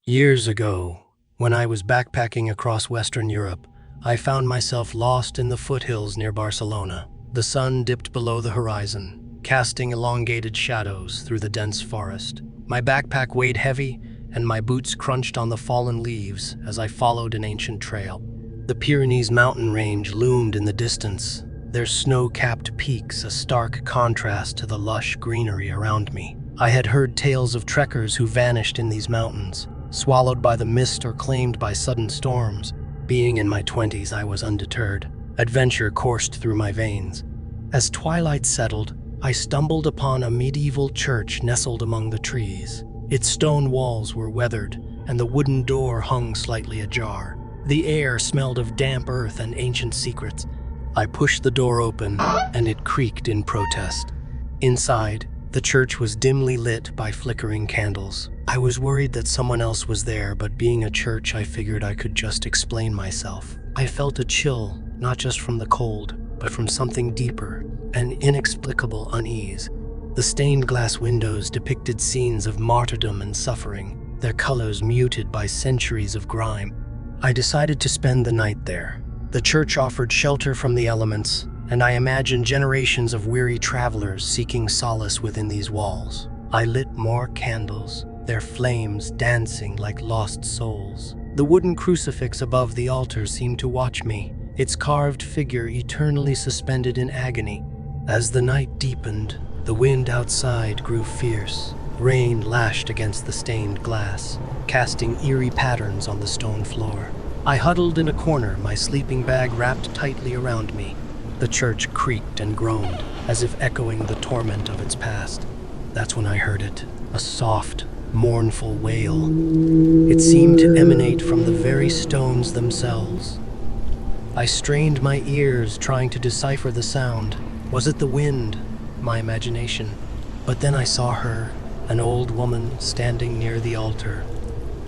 Years ago, when I was backpacking across Western Europe, I found myself lost in the foothills near Barcelona. The sun dipped below the horizon, casting elongated shadows through the dense forest. My backpack weighed heavy, and my boots crunched on the fallen leaves as I followed an ancient trail. The Pyrenees mountain range loomed in the distance, their snow-capped peaks a stark contrast to the lush greenery around me. I had heard tales of trekkers who vanished in these mountains, swallowed by the mist or claimed by sudden storms. Being in my 20s, I was undeterred. Adventure coursed through my veins. As twilight settled, I stumbled upon a medieval church nestled among the trees. Its stone walls were weathered, and the wooden door hung slightly ajar. The air smelled of damp earth and ancient secrets. I pushed the door open, and it creaked in protest. Inside, the church was dimly lit by flickering candles. I was worried that someone else was there, but being a church, I figured I could just explain myself. I felt a chill, not just from the cold, but from something deeper, an inexplicable unease. The stained glass windows depicted scenes of martyrdom and suffering, their colors muted by centuries of grime. I decided to spend the night there. The church offered shelter from the elements, and I imagined generations of weary travelers seeking solace within these walls. I lit more candles, their flames dancing like lost souls. The wooden crucifix above the altar seemed to watch me, its carved figure eternally suspended in agony. As the night deepened, the wind outside grew fierce. Rain lashed against the stained glass, casting eerie patterns on the stone floor. I huddled in a corner, my sleeping bag wrapped tightly around me. The church creaked and groaned, as if echoing the torment of its past. That's when I heard it, a soft, mournful wail. It seemed to emanate from the very stones themselves. I strained my ears, trying to decipher the sound. Was it the wind? My imagination? But then I saw her, an old woman standing near the altar.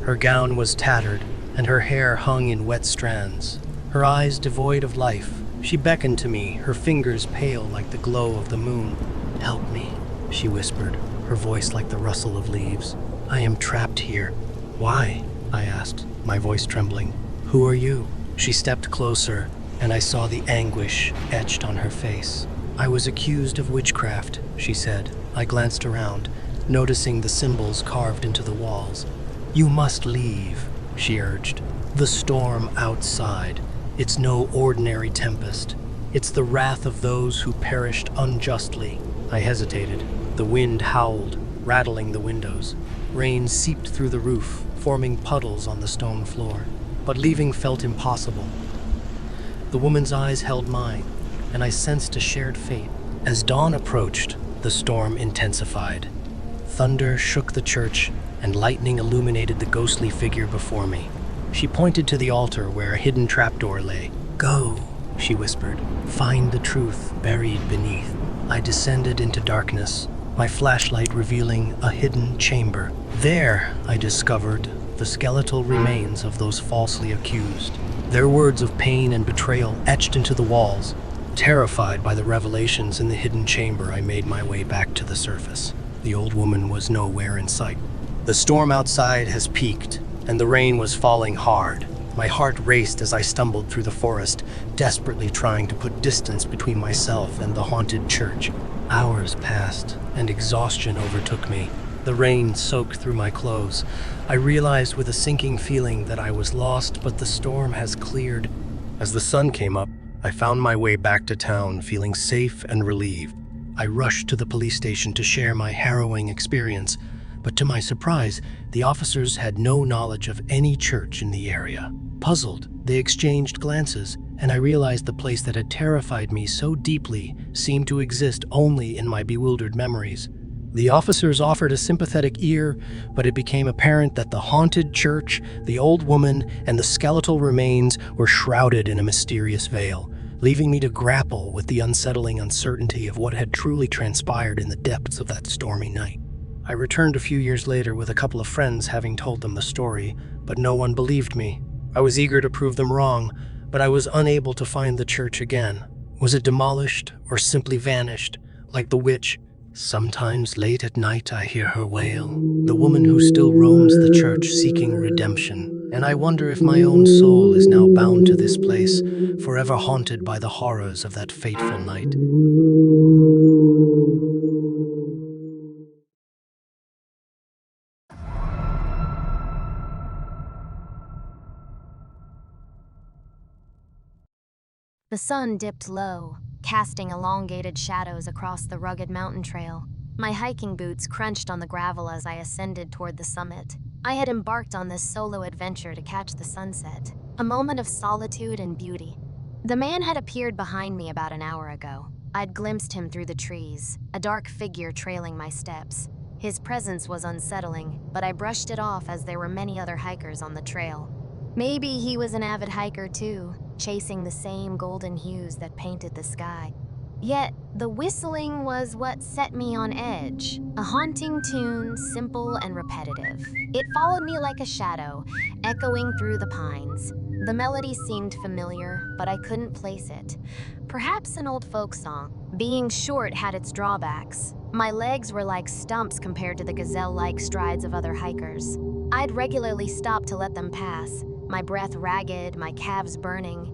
Her gown was tattered, and her hair hung in wet strands. Her eyes devoid of life. She beckoned to me, her fingers pale like the glow of the moon. "Help me," she whispered, her voice like the rustle of leaves. "I am trapped here." "Why?" I asked, my voice trembling. "Who are you?" She stepped closer, and I saw the anguish etched on her face. "I was accused of witchcraft," she said. I glanced around, noticing the symbols carved into the walls. "You must leave," she urged. "The storm outside. It's no ordinary tempest. It's the wrath of those who perished unjustly." I hesitated. The wind howled, rattling the windows. Rain seeped through the roof, forming puddles on the stone floor. But leaving felt impossible. The woman's eyes held mine, and I sensed a shared fate. As dawn approached, the storm intensified. Thunder shook the church, and lightning illuminated the ghostly figure before me. She pointed to the altar where a hidden trapdoor lay. "Go," she whispered. "Find the truth buried beneath." I descended into darkness, my flashlight revealing a hidden chamber. There, I discovered the skeletal remains of those falsely accused, their words of pain and betrayal etched into the walls. Terrified by the revelations in the hidden chamber, I made my way back to the surface. The old woman was nowhere in sight. The storm outside has peaked, and the rain was falling hard. My heart raced as I stumbled through the forest, desperately trying to put distance between myself and the haunted church. Hours passed, and exhaustion overtook me. The rain soaked through my clothes. I realized with a sinking feeling that I was lost, but the storm has cleared. As the sun came up, I found my way back to town, feeling safe and relieved. I rushed to the police station to share my harrowing experience, but to my surprise, the officers had no knowledge of any church in the area. Puzzled, they exchanged glances, and I realized the place that had terrified me so deeply seemed to exist only in my bewildered memories. The officers offered a sympathetic ear, but it became apparent that the haunted church, the old woman, and the skeletal remains were shrouded in a mysterious veil, leaving me to grapple with the unsettling uncertainty of what had truly transpired in the depths of that stormy night. I returned a few years later with a couple of friends, having told them the story, but no one believed me. I was eager to prove them wrong, but I was unable to find the church again. Was it demolished or simply vanished, like the witch, Sometimes late at night I hear her wail, the woman who still roams the church seeking redemption, and I wonder if my own soul is now bound to this place, forever haunted by the horrors of that fateful night. The sun dipped low, casting elongated shadows across the rugged mountain trail. My hiking boots crunched on the gravel as I ascended toward the summit. I had embarked on this solo adventure to catch the sunset, a moment of solitude and beauty. The man had appeared behind me about an hour ago. I'd glimpsed him through the trees, a dark figure trailing my steps. His presence was unsettling, but I brushed it off as there were many other hikers on the trail. Maybe he was an avid hiker too, chasing the same golden hues that painted the sky. Yet, the whistling was what set me on edge. A haunting tune, simple and repetitive. It followed me like a shadow, echoing through the pines. The melody seemed familiar, but I couldn't place it. Perhaps an old folk song. Being short had its drawbacks. My legs were like stumps compared to the gazelle-like strides of other hikers. I'd regularly stop to let them pass, my breath ragged, my calves burning.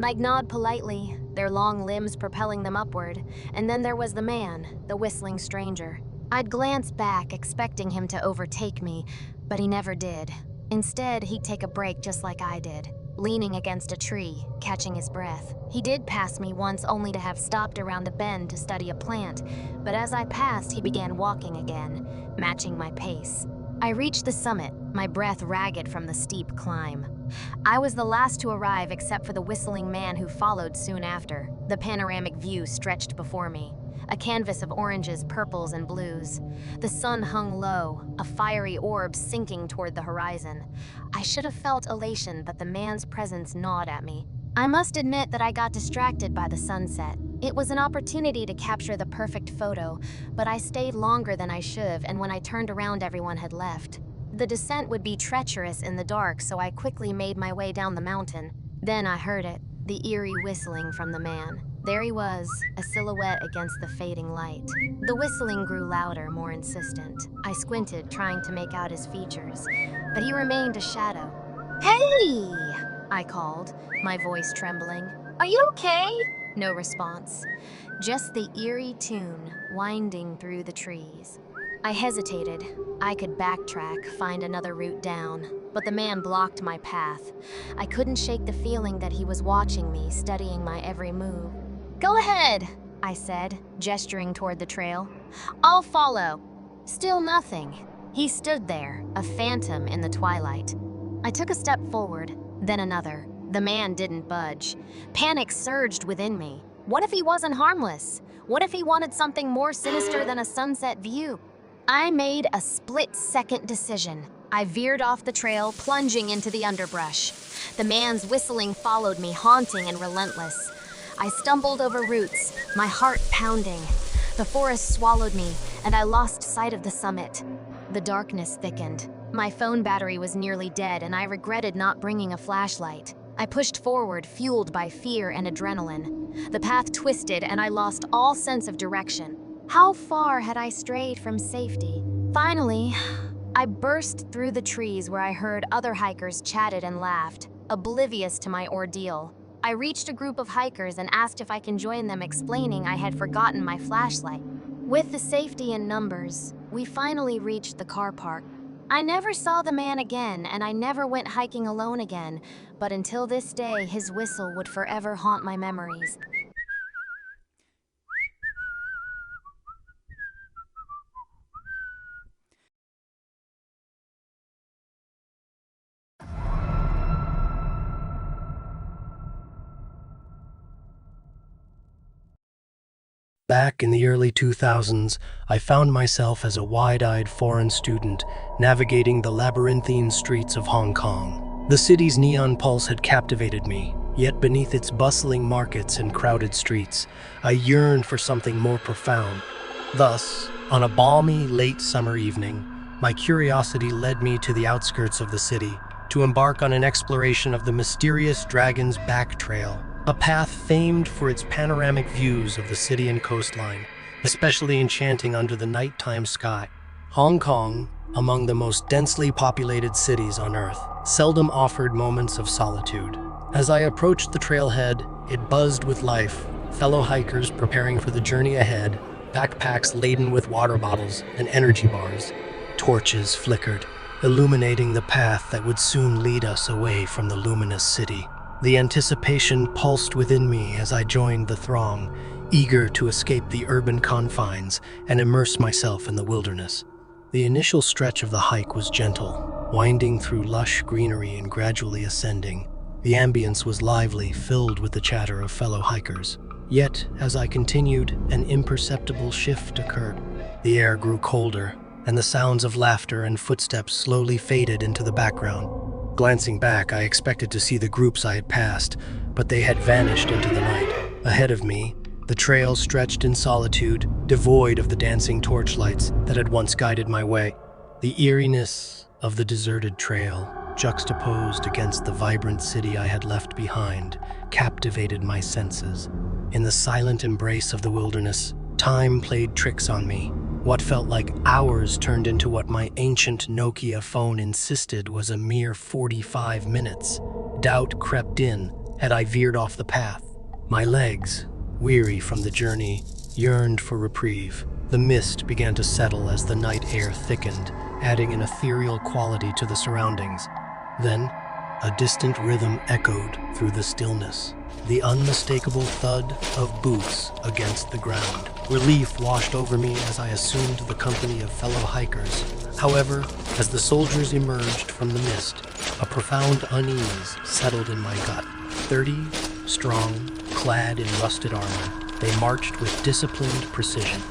I'd nod politely, their long limbs propelling them upward, and then there was the man, the whistling stranger. I'd glance back, expecting him to overtake me, but he never did. Instead, he'd take a break just like I did, leaning against a tree, catching his breath. He did pass me once only to have stopped around a bend to study a plant, but as I passed, he began walking again, matching my pace. I reached the summit, my breath ragged from the steep climb. I was the last to arrive except for the whistling man who followed soon after. The panoramic view stretched before me, a canvas of oranges, purples, and blues. The sun hung low, a fiery orb sinking toward the horizon. I should have felt elation, but the man's presence gnawed at me. I must admit that I got distracted by the sunset. It was an opportunity to capture the perfect photo, but I stayed longer than I should have, and when I turned around, everyone had left. The descent would be treacherous in the dark, so I quickly made my way down the mountain. Then I heard it, the eerie whistling from the man. There he was, a silhouette against the fading light. The whistling grew louder, more insistent. I squinted, trying to make out his features, but he remained a shadow. "Hey!" I called, my voice trembling. "Are you okay?" No response, just the eerie tune winding through the trees. I hesitated. I could backtrack, find another route down, but the man blocked my path. I couldn't shake the feeling that he was watching me, studying my every move. "Go ahead," I said, gesturing toward the trail. "I'll follow." Still nothing. He stood there, a phantom in the twilight. I took a step forward, then another. The man didn't budge. Panic surged within me. What if he wasn't harmless? What if he wanted something more sinister than a sunset view? I made a split-second decision. I veered off the trail, plunging into the underbrush. The man's whistling followed me, haunting and relentless. I stumbled over roots, my heart pounding. The forest swallowed me, and I lost sight of the summit. The darkness thickened. My phone battery was nearly dead, and I regretted not bringing a flashlight. I pushed forward, fueled by fear and adrenaline. The path twisted, and I lost all sense of direction. How far had I strayed from safety? Finally, I burst through the trees where I heard other hikers chatted and laughed, oblivious to my ordeal. I reached a group of hikers and asked if I can join them, explaining I had forgotten my flashlight. With the safety in numbers, we finally reached the car park. I never saw the man again, and I never went hiking alone again, but until this day, his whistle would forever haunt my memories. Back in the early 2000s, I found myself as a wide-eyed foreign student navigating the labyrinthine streets of Hong Kong. The city's neon pulse had captivated me, yet beneath its bustling markets and crowded streets, I yearned for something more profound. Thus, on a balmy, late summer evening, my curiosity led me to the outskirts of the city to embark on an exploration of the mysterious Dragon's Back Trail, a path famed for its panoramic views of the city and coastline. especially enchanting under the nighttime sky. Hong Kong, among the most densely populated cities on Earth, seldom offered moments of solitude. As I approached the trailhead, it buzzed with life, fellow hikers preparing for the journey ahead, backpacks laden with water bottles and energy bars. Torches flickered, illuminating the path that would soon lead us away from the luminous city. The anticipation pulsed within me as I joined the throng, eager to escape the urban confines and immerse myself in the wilderness. The initial stretch of the hike was gentle, winding through lush greenery and gradually ascending. The ambience was lively, filled with the chatter of fellow hikers. Yet, as I continued, an imperceptible shift occurred. The air grew colder, and the sounds of laughter and footsteps slowly faded into the background. Glancing back, I expected to see the groups I had passed, but they had vanished into the night. Ahead of me, the trail stretched in solitude, devoid of the dancing torchlights that had once guided my way. The eeriness of the deserted trail, juxtaposed against the vibrant city I had left behind, captivated my senses. In the silent embrace of the wilderness, time played tricks on me. What felt like hours turned into what my ancient Nokia phone insisted was a mere 45 minutes. Doubt crept in had I veered off the path. My legs, weary from the journey, yearned for reprieve. The mist began to settle as the night air thickened, adding an ethereal quality to the surroundings. Then, a distant rhythm echoed through the stillness, the unmistakable thud of boots against the ground. Relief washed over me as I assumed the company of fellow hikers. However, as the soldiers emerged from the mist, a profound unease settled in my gut. 30 strong, clad in rusted armor, they marched with disciplined precision.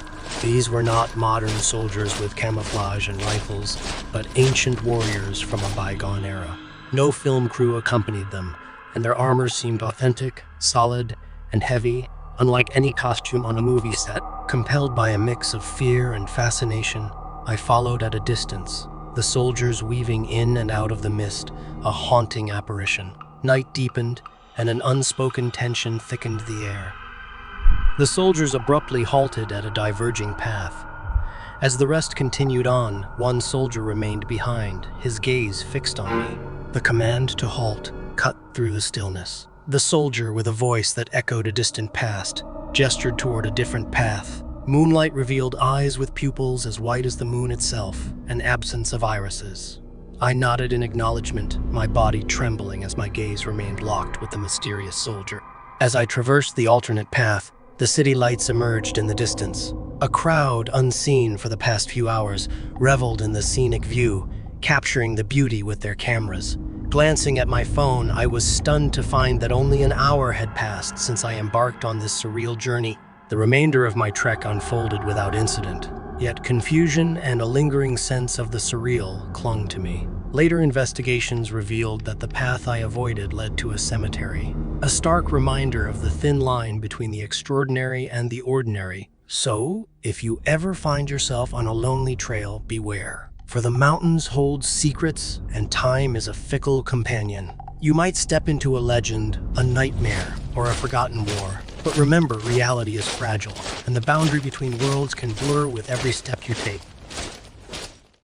These were not modern soldiers with camouflage and rifles, but ancient warriors from a bygone era. No film crew accompanied them, and their armor seemed authentic, solid, and heavy, unlike any costume on a movie set. Compelled by a mix of fear and fascination, I followed at a distance, the soldiers weaving in and out of the mist, a haunting apparition. Night deepened, and an unspoken tension thickened the air. The soldiers abruptly halted at a diverging path. As the rest continued on, one soldier remained behind, his gaze fixed on me. The command to halt cut through the stillness. The soldier, with a voice that echoed a distant past, gestured toward a different path. Moonlight revealed eyes with pupils as white as the moon itself, an absence of irises. I nodded in acknowledgement, my body trembling as my gaze remained locked with the mysterious soldier. As I traversed the alternate path, the city lights emerged in the distance. A crowd, unseen for the past few hours, reveled in the scenic view, capturing the beauty with their cameras. Glancing at my phone, I was stunned to find that only an hour had passed since I embarked on this surreal journey. The remainder of my trek unfolded without incident, yet confusion and a lingering sense of the surreal clung to me. Later investigations revealed that the path I avoided led to a cemetery, a stark reminder of the thin line between the extraordinary and the ordinary. So, if you ever find yourself on a lonely trail, beware. For the mountains hold secrets, and time is a fickle companion. You might step into a legend, a nightmare, or a forgotten war. But remember, reality is fragile, and the boundary between worlds can blur with every step you take.